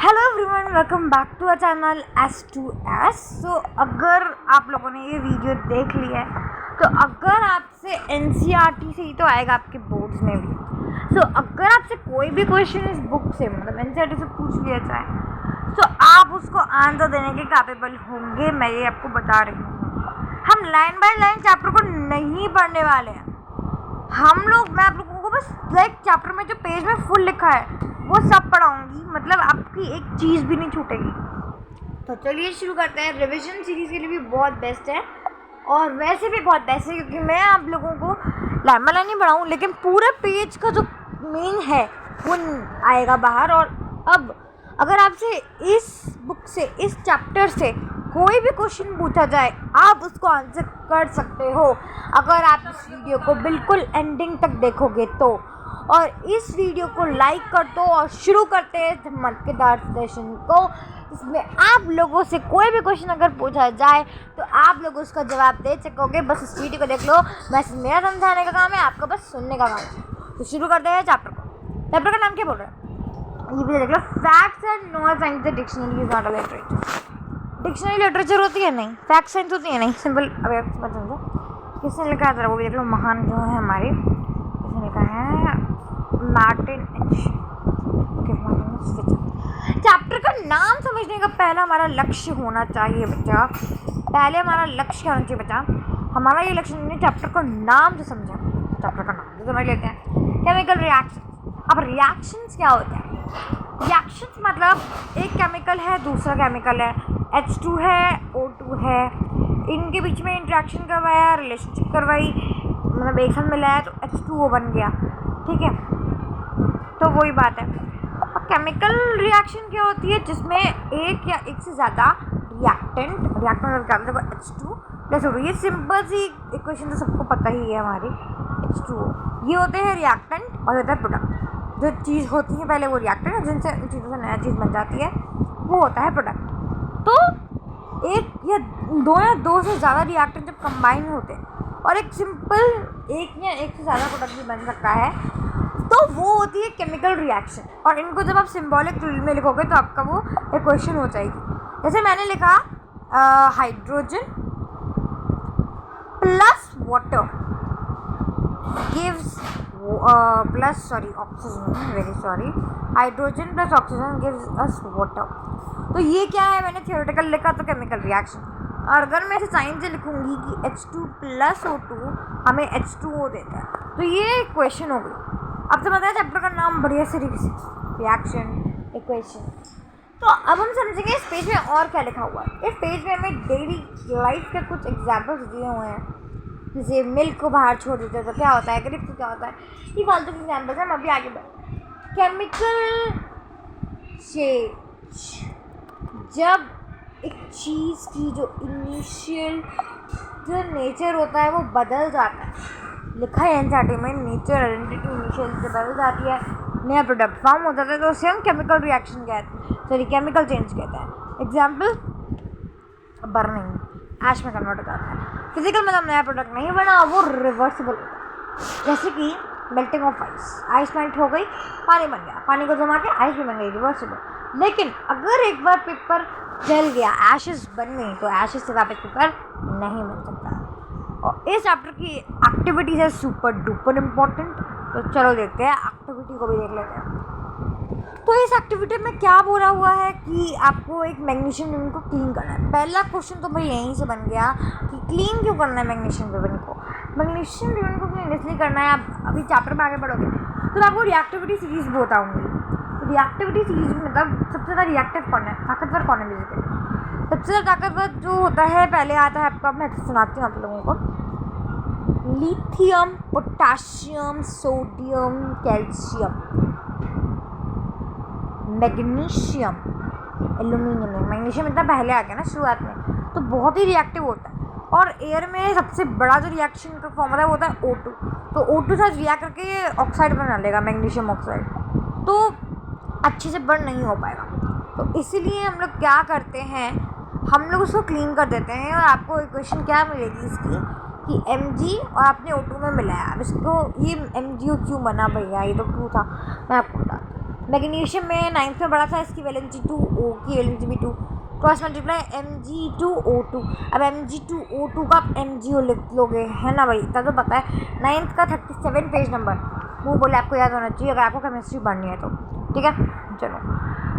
Hello everyone, welcome back to our channel S2S। So अगर आप लोगों ने ये वीडियो देख लिया है तो अगर आपसे NCERT से ही तो आएगा आपके बोर्ड्स में भी। सो अगर आपसे कोई भी क्वेश्चन इस बुक से मतलब NCERT से पूछ लिया जाए तो आप उसको आंसर देने के कैपेबल होंगे। मैं ये आपको बता रही हूँ। हम लाइन बाय लाइन चैप्टर को नहीं पढ़ने वाले हैं। मैं आप लोगों को बस चैप्टर में जो पेज में फुल लिखा है वो सब पढ़ाऊंगी, मतलब आपकी एक चीज़ भी नहीं छूटेगी। तो चलिए शुरू करते हैं। रिवीजन सीरीज़ के लिए भी बहुत बेस्ट है और वैसे भी बहुत बेस्ट है क्योंकि मैं आप लोगों को लाइन बाय लाइन नहीं पढ़ाऊँ, लेकिन पूरे पेज का जो मेन है वो आएगा बाहर। और अब अगर आपसे इस बुक से, इस चैप्टर से कोई भी क्वेश्चन पूछा जाए आप उसको आंसर कर सकते हो अगर आप इस वीडियो को बिल्कुल एंडिंग तक देखोगे तो। और इस वीडियो को लाइक कर दो और शुरू करते हैं धमाकेदार सेशन को। इसमें आप लोगों से कोई भी क्वेश्चन अगर पूछा जाए तो आप लोग उसका जवाब दे सकोगे। बस इस वीडियो को देख लो। वैसे मेरा समझाने का काम है, आपका बस सुनने का काम है। तो शुरू करते हैं चैप्टर को। चैप्टर का नाम क्या बोल रहा है ये भी देख लो। Facts and no science the dictionary is not a literature. Dictionary literature होती है नहीं, फैक्ट साइंस होती है नहीं। सिंपल अब आप समझ समझो किसने लिखा था वो भी देख लो। महान जो है हमारे, किसने लिखा है? Martin H. चैप्टर का नाम समझने का पहला हमारा लक्ष्य होना चाहिए बच्चा। पहले हमारा लक्ष्य होना चाहिए बच्चा। हमारा ये लक्ष्य नहीं, चैप्टर का नाम जो समझा, चैप्टर का नाम जो समझ लेते हैं। Chemical reaction. अब रिएक्शंस क्या होते हैं? रिएक्शंस मतलब एक केमिकल है, दूसरा केमिकल है, H2 है, O2 है, इनके बीच में इंटरेक्शन करवाया, रिलेशनशिप करवाई, मतलब एक साथ मिला है तो H2O बन गया। ठीक है, तो वही बात है। अब केमिकल रिएक्शन क्या होती है? जिसमें एक या एक से ज़्यादा रिएक्टेंट देखो H2 प्लस O2। ये सिंपल सी इक्वेशन तो सबको पता ही है हमारी। H2O ये होते हैं रिएक्टेंट और होता है प्रोडक्ट। जो चीज़ होती है पहले वो रिएक्टेंट है, जिनसे उन चीज़ों से नया चीज़ बन जाती है वो होता है प्रोडक्ट। तो एक या दो से ज़्यादा रिएक्टेंट जब कंबाइन होते हैं और एक सिंपल एक या एक से ज़्यादा प्रोडक्ट भी बन सकता है तो वो होती है केमिकल रिएक्शन। और इनको जब आप सिंबॉलिक में लिखोगे तो आपका वो इक्वेशन हो जाएगी। जैसे मैंने लिखा hydrogen plus water gives hydrogen plus oxygen gives us water. तो ये क्या है? मैंने थियोरेटिकल लिखा तो केमिकल रिएक्शन। और अगर मैं साइंस से लिखूंगी कि H2 प्लस O2 हमें H2O देता है तो ये इक्वेशन हो गई। अब समझ आया चैप्टर का नाम बढ़िया से रिएक्शन इक्वेशन। तो अब हम समझेंगे इस पेज में और क्या लिखा हुआ है। इस पेज में हमें डेली लाइफ के कुछ एग्जाम्पल्स दिए हुए हैं। जैसे मिल्क को बाहर छोड़ देते हैं तो क्या होता है, ग्रिप्स क्या होता है, ये फालतू के एग्जाम्पल्स हैं। हम अभी आगे बढ़ते हैं। केमिकल चेंज, जब एक चीज़ की जो इनिशियल जो नेचर होता है वो बदल जाता है। लिखा है NCERT में, नेचर आइडेंटिटी इनिशियल से बदल जाती है, नया प्रोडक्ट फॉर्म हो जाता है तो उसे हम केमिकल रिएक्शन कहते हैं, सॉरी केमिकल चेंज कहते हैं। एग्जाम्पल बर्निंग, ऐश में कन्वर्ट हो जाता है। फिजिकल मतलब नया प्रोडक्ट नहीं बना, वो रिवर्सिबल होता है। जैसे कि मेल्टिंग ऑफ आइस मेल्ट हो गई, पानी बन गया, पानी को जमा के आइस भी बन गई, रिवर्सिबल। लेकिन अगर एक बार पेपर जल गया, एशेस बन गई, तो एशेस से वापस पेपर नहीं बन सकता। और इस चैप्टर की एक्टिविटीज़ है सुपर डुपर इम्पोर्टेंट। तो चलो देखते हैं, एक्टिविटी को भी देख लेते हैं। तो इस एक्टिविटी में क्या बोला हुआ है कि आपको एक मैग्नीशियम रिबन को क्लीन करना है। पहला क्वेश्चन तो भाई यहीं से बन गया कि क्लीन क्यों करना है मैग्नीशियम रिबन को। मैग्नीशियम रिबन को क्लीन इसलिए करना है, आप अभी चैप्टर में आगे बढ़ोगे तो मैं आपको रिएक्टिविटी सीरीज बताऊँगी। तो रिएक्टिविटी सीरीज में मतलब सबसे ज़्यादा रिएक्टिव कौन है, ताकतवर कौन है बेसिकली? सबसे ज़्यादा ताकतवर जो होता है, पहले आता है आपका, मैं सुनाती हूँ आप लोगों को। Lithium, potassium, sodium, calcium, magnesium, aluminium. Magnesium इतना पहले आ गया ना शुरुआत में, तो बहुत ही रिएक्टिव होता है। और एयर में सबसे बड़ा जो रिएक्शन का फॉर्म होता है वो होता है O2। तो O2 साथ रिएक्ट करके ऑक्साइड बना लेगा, मैग्नीशियम ऑक्साइड, तो अच्छे से बर्न नहीं हो पाएगा। तो इसीलिए हम लोग क्या करते हैं, हम लोग उसको क्लीन कर देते हैं। और आपको इक्वेशन क्या मिलेगी इसकी कि Mg और आपने O2 में मिलाया। अब इसको ये Mg क्यों बना भैया, ये तो 2 था, मैं आपको बताती हूँ। मैग्नीशियम में 9th में बड़ा था, इसकी वैलेंसी 2, O की वैलेंसी भी 2, क्रॉस मल्टीप्लाई Mg2O2। अब Mg2O2 का आप MgO लिख लोगे, है ना भाई, इतना तो पता है। 9th का 37 पेज नंबर, वो बोले आपको याद होना चाहिए अगर आपको केमिस्ट्री पढ़नी है तो, ठीक है। चलो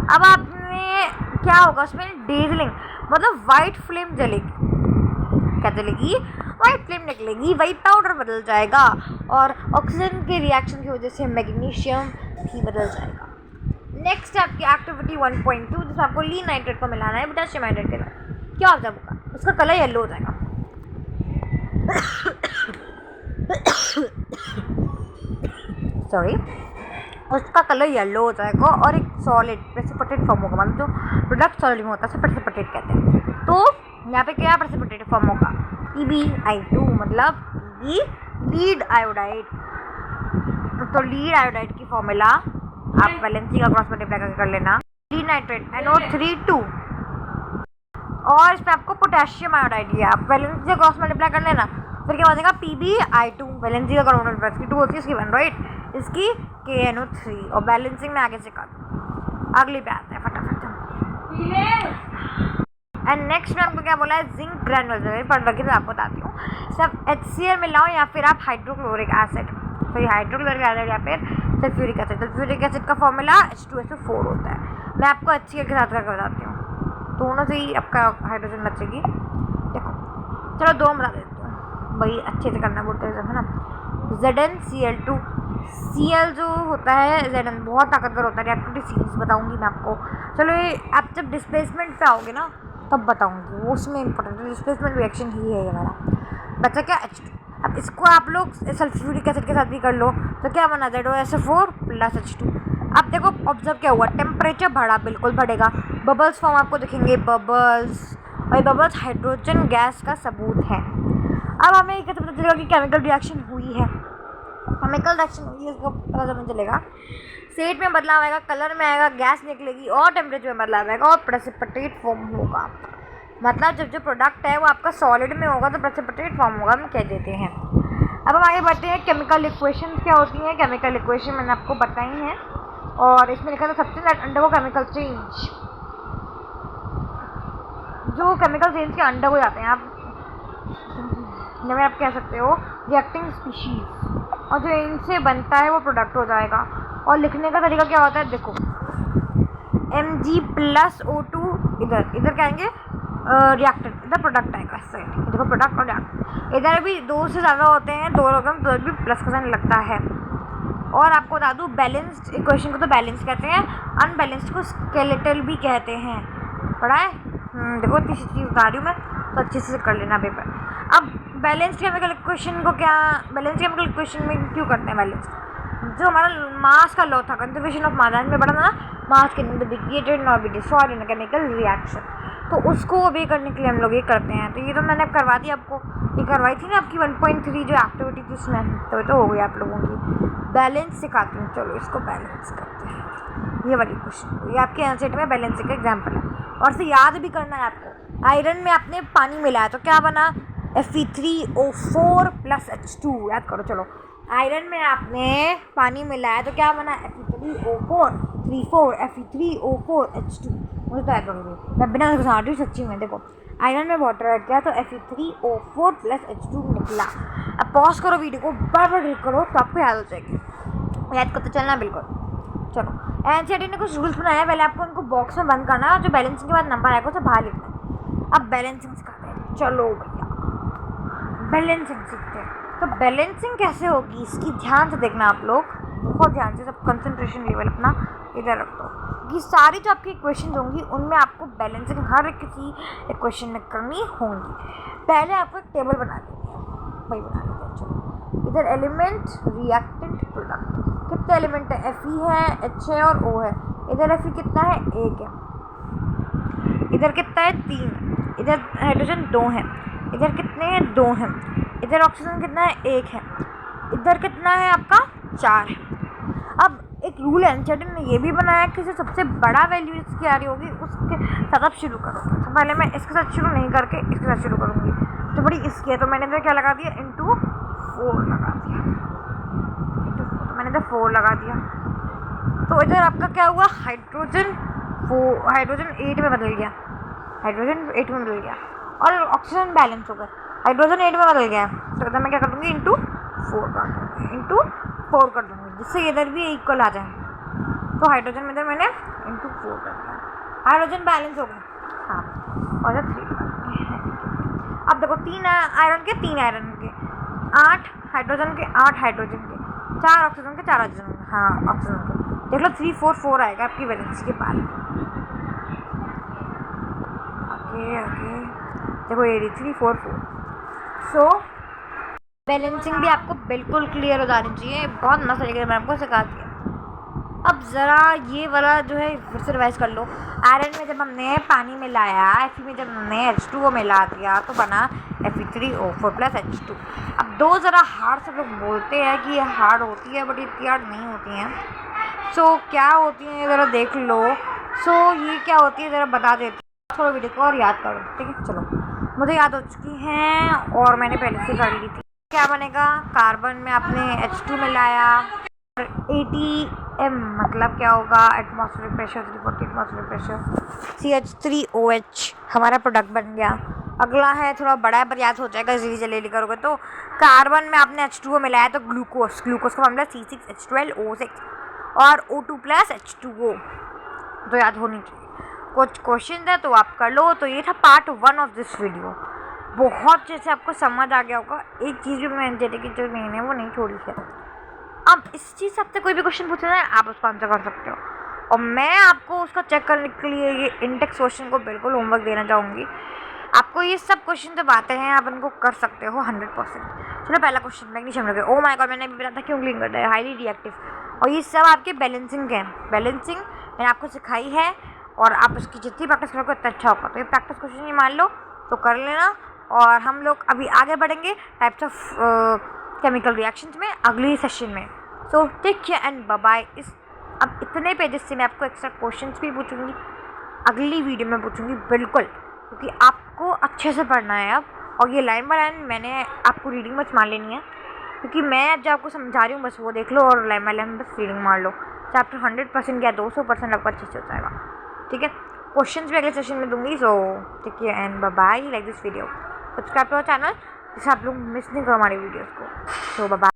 अब आपने क्या होगा उसमें, डेजलिंग मतलब वाइट फ्लेम जलेगी। क्या जलेगी? वाइट फ्लेम निकलेगी, वही पाउडर बदल जाएगा और ऑक्सीजन के रिएक्शन की वजह से मैग्नीशियम भी बदल जाएगा। नेक्स्ट आपकी एक्टिविटी 1.2, जिसमें आपको लीन नाइट्रेट को मिलाना है पोटेशियम हाइड्रेट के साथ। क्या होता है होगा, उसका कलर येलो हो जाएगा। सॉरी, उसका कलर येलो हो जाएगा और एक सॉलिड प्रेसिपिटेट फॉर्म होगा, मतलब जो प्रोडक्ट सॉलिड में होता है उसे प्रेसिपिटेट कहते हैं। तो यहाँ पे क्या प्रेसिपिटेट फॉर्म होगा, PbI2 मतलब लीड आयोडाइड। तो लीड आयोडाइड की फॉर्मूला आप वैलेंसी का क्रॉस मल्टीप्लाई करके कर लेना, लीड नाइट्रेट NO3 2, और इसमें आपको पोटेशियम आयोडाइड दिया, आप वैलेंसी से क्रॉस मल्टीप्लाई कर लेना, फिर क्या हो जाएगा PbI2। वैलेंसी का करोनल प्लस की 2 होती है, इसकी 1 राइट, इसकी KNO3, और बैलेंसिंग में आगे से कर। अगली पे आते हैं फटाफट। एंड नेक्स्ट में आपको क्या बोला है, जिंक ग्रैन्युलर, पढ़ रखी तो आपको बताती हूँ। सब HCl मिलाओ या फिर आप हाइड्रोक्लोरिक एसिड, तो हाइड्रोक्लोरिक एसिड या फिर सल्फ्यूरिक एसिड। सल्फ्यूरिक एसिड का फॉर्मूला H2SO4 होता है। मैं आपको HCl के साथ करके बताती हूँ, दोनों से ही आपका हाइड्रोजन बचेगी। देखो चलो 2 बता देती हूँ भाई, अच्छे से करना बोलते हैं है ना। ZnCl2, Cl जो होता है Zn बहुत ताकतवर होता है, रिएक्टिविटी सीरीज बताऊंगी मैं आपको। चलो ये आप जब डिस्प्लेसमेंट पे आओगे ना तब बताऊंगी, वो उसमें इंपॉर्टेंट है, डिस्प्लेसमेंट रिएक्शन ही है ये मेरा। बचा क्या H2। अब इसको आप लोग सल्फ्यूरिक एसिड के साथ भी कर लो तो क्या बना, ZOSO4 प्लस H2। अब देखो ऑब्जर्व क्या हुआ, टेम्परेचर बढ़ा, बिल्कुल बढ़ेगा, बबल्स फॉर्म आपको दिखेंगे, बबल्स, और बबल्स हाइड्रोजन गैस का सबूत है। अब हमें ये कैसे पता चलेगा कि केमिकल रिएक्शन हुई है, केमिकल रिएक्शन हुई है इसको पता चलने चलेगा। स्टेट में बदलाव आएगा, कलर में आएगा, गैस निकलेगी और टेम्परेचर में बदलाव आएगा और प्रेसिपिटेट फॉर्म होगा। मतलब जब जो प्रोडक्ट है वो आपका सॉलिड में होगा तो प्रेसिपिटेट फॉर्म होगा, हम कह देते हैं। अब हम आगे बढ़ते हैं, केमिकल इक्वेशन क्या होती हैं। केमिकल इक्वेशन मैंने आपको बताई हैं और इसमें लिखा था सबसे अंडर केमिकल चेंज, जो केमिकल चेंज के अंडर हो जाते हैं आप, जैसे आप कह सकते हो रिएक्टिंग स्पीशीज, और जो इनसे बनता है वो प्रोडक्ट हो जाएगा। और लिखने का तरीका क्या होता है, देखो Mg+O2, इधर क्या आएंगे रिएक्टेंट, इधर प्रोडक्ट आएगा इस साइड, देखो प्रोडक्ट और रिएक्टेंट। इधर भी 2 से ज़्यादा होते हैं, 2 रकम तो भी प्लस का साइन लगता है। और आपको बता दूँ बैलेंस्ड इक्वेशन को तो बैलेंस कहते हैं, अनबैलेंस्ड को स्केलेटल भी कहते हैं, पढ़ा है। देखो इतनी चीज़ बता रही हूँ मैं, तो अच्छे से कर लेना पेपर। अब बैलेंस केमिकल इक्वेशन को क्या, बैलेंस केमिकल इक्वेशन में क्यों करते हैं बैलेंस, जो हमारा मास का लॉ था, कंजर्वेशन ऑफ मास में पढ़ा था ना, मास can be created not be destroyed in chemical reaction, तो उसको अभी करने के लिए हम लोग ये करते हैं। तो ये तो मैंने करवा दी आपको, ये करवाई थी ना आपकी 1.3 जो एक्टिविटी थी उसमें, तो ये तो हो गई आप लोगों की। बैलेंस सिखाती हूँ, चलो इसको बैलेंस करते हैं, ये वाली क्वेश्चन, ये आपके एनसीईआरटी में बैलेंसिंग का एग्जाम्पल है और इसे याद भी करना है आपको। आयरन में आपने पानी मिलाया तो क्या बना, Fe3O4 प्लस H2, याद करो। चलो आयरन में आपने पानी मिलाया तो क्या बना, Fe3O4 34 Fe3O4 H2, मुझे तो याद करोगे, मैं बिना घुसा रही सच्ची में। देखो आयरन में वाटर ऐड किया तो Fe3O4 प्लस H2 निकला। अब पॉज करो वीडियो को, बार बार रीड करो तो आपको याद हो जाएगी, याद करते चलना बिल्कुल। चलो एनसीईआरटी ने कुछ रूल्स बनाया, पहले आपको उनको बॉक्स में बंद करना है और जो बैलेंसिंग के बाद नंबर आएगा उसे बाहर लिखना है। अब बैलेंसिंग सिखाते हैं, चलो भैया बैलेंसिंग सीखते हैं। तो बैलेंसिंग कैसे होगी इसकी ध्यान से देखना आप लोग, बहुत ध्यान से, सब कंसंट्रेशन लेवल अपना इधर रख दो। ये सारी जो आपकी इक्वेशन होंगी उनमें आपको बैलेंसिंग हर किसी इक्वेशन में करनी होंगी। पहले आपको एक टेबल बना लेनी है, वही बना लेते हैं। चलो इधर एलिमेंट, रिएक्टेंट, प्रोडक्ट, कितने एलिमेंट है, Fe है, H है और O है। इधर Fe कितना है, 1 है, इधर कितना है, 3 है, इधर हाइड्रोजन 2 है, इधर कितने हैं, 2 हैं, इधर ऑक्सीजन कितना है, 1 है, इधर कितना है आपका, 4 है। अब एक रूल है एनसीईआरटी ने ये भी बनाया कि जो सबसे बड़ा वैल्यू इसकी आ रही होगी उसके साथ आप शुरू करो। तो पहले मैं इसके साथ शुरू नहीं करके इसके साथ शुरू करूँगी, तो बड़ी इसकी है, तो मैंने इधर क्या लगा दिया, इंटू 4 लगा दिया, तो मैंने इधर 4 लगा दिया। तो इधर आपका क्या हुआ, हाइड्रोजन 8 में बदल गया, हाइड्रोजन 8 में बदल गया और ऑक्सीजन बैलेंस हो गया, हाइड्रोजन 8 में बदल गया। तो इधर मैं क्या कर दूँगी, इंटू 4 कर दूँगी जिससे इधर भी इक्वल आ जाए। तो हाइड्रोजन में इधर मैंने इंटू 4 कर दिया, हाइड्रोजन बैलेंस हो गया। हाँ, और इधर 3 कर दूँगी। अब देखो 3 आयरन के 3 आयरन के 8 हाइड्रोजन के 8 हाइड्रोजन के 4 ऑक्सीजन के 4 ऑक्सीजन के, हाँ ऑक्सीजन के, देख लो 3 4 4 आएगा आपकी वैलेंसी के बाद। ओके देखो ये 3 4 4। सो बैलेंसिंग भी आपको बिल्कुल क्लियर हो जानी चाहिए, बहुत मस्त तरीके से मैं आपको सिखा दिया। अब ज़रा ये वाला जो है फिर से रिवाइज कर लो। आयरन में जब हमने पानी मिलाया, Fe में जब हमने H2O मिला दिया तो बना Fe3O4 + H2। अब दो ज़रा हार्ड सब लोग बोलते हैं कि ये हार्ड होती है, बट इतनी हार्ड नहीं होती हैं। सो क्या होती हैं ज़रा देख लो। सो ये क्या होती है ज़रा बता देती हूँ, थोड़ा वीडियो को और याद करो, ठीक है। चलो मुझे याद हो चुकी हैं और मैंने पहले से कर ली थी। क्या बनेगा, कार्बन में आपने H2 मिलाया, 80m मतलब क्या होगा, atmospheric pressure 340 atmospheric pressure, CH3OH हमारा प्रोडक्ट बन गया। अगला है थोड़ा बड़ा है पर याद हो जाएगा, जल्दी जल्दी करोगे तो कार्बन में आपने H2O मिलाया तो ग्लूकोज का फॉर्मूला C6H12O6 और O2 + H2O, तो याद होनी चाहिए। कुछ क्वेश्चन है तो आप कर लो। तो ये था पार्ट 1 ऑफ दिस वीडियो। बहुत जैसे आपको समझ आ गया होगा। एक चीज़ भी मैंने की जो मैंने वो नहीं छोड़ी है। अब इस चीज़ से आपसे कोई भी क्वेश्चन पूछना है आप उसको आंसर कर सकते हो, और मैं आपको उसका चेक करने के लिए ये इंडेक्स क्वेश्चन को बिल्कुल होमवर्क देना चाहूँगी। आपको ये सब क्वेश्चन जब आते हैं आप उनको कर सकते हो 100%। चलो पहला क्वेश्चन, मैग्नीशियम रखे, ओ माय गॉड मैंने अभी बताया था क्यों क्लीन करता है, हाईली रिएक्टिव। और ये सब आपके बैलेंसिंग के हैं। बैलेंसिंग मैंने आपको सिखाई है और आप उसकी जितनी प्रैक्टिस करोगे उतना अच्छा होगा। तो ये प्रैक्टिस क्वेश्चन ही मान लो तो कर लेना। और हम लोग अभी आगे बढ़ेंगे टाइप्स ऑफ केमिकल रिएक्शंस में अगली सेशन में। So take care and bye bye. अब इतने पेजेस से मैं आपको एक्स्ट्रा क्वेश्चंस भी पूछूंगी, अगली वीडियो में पूछूंगी बिल्कुल, क्योंकि आपको अच्छे से पढ़ना है अब। और ये लाइन बाय लाइन मैंने आपको रीडिंग बस मान लेनी है, क्योंकि मैं जो आपको समझा रही हूँ बस वो देख लो और लाइन बाय लाइन बस रीडिंग मार लो। चैप्टर 100% या 200% आपको अच्छे से हो जाएगा, ठीक है। क्वेश्चंस भी अगले सेशन में दूंगी। So take care and bye bye. Like this video, subscribe to our channel जिससे आप लोग मिस नहीं करो हमारी वीडियोज़ को। So bye bye.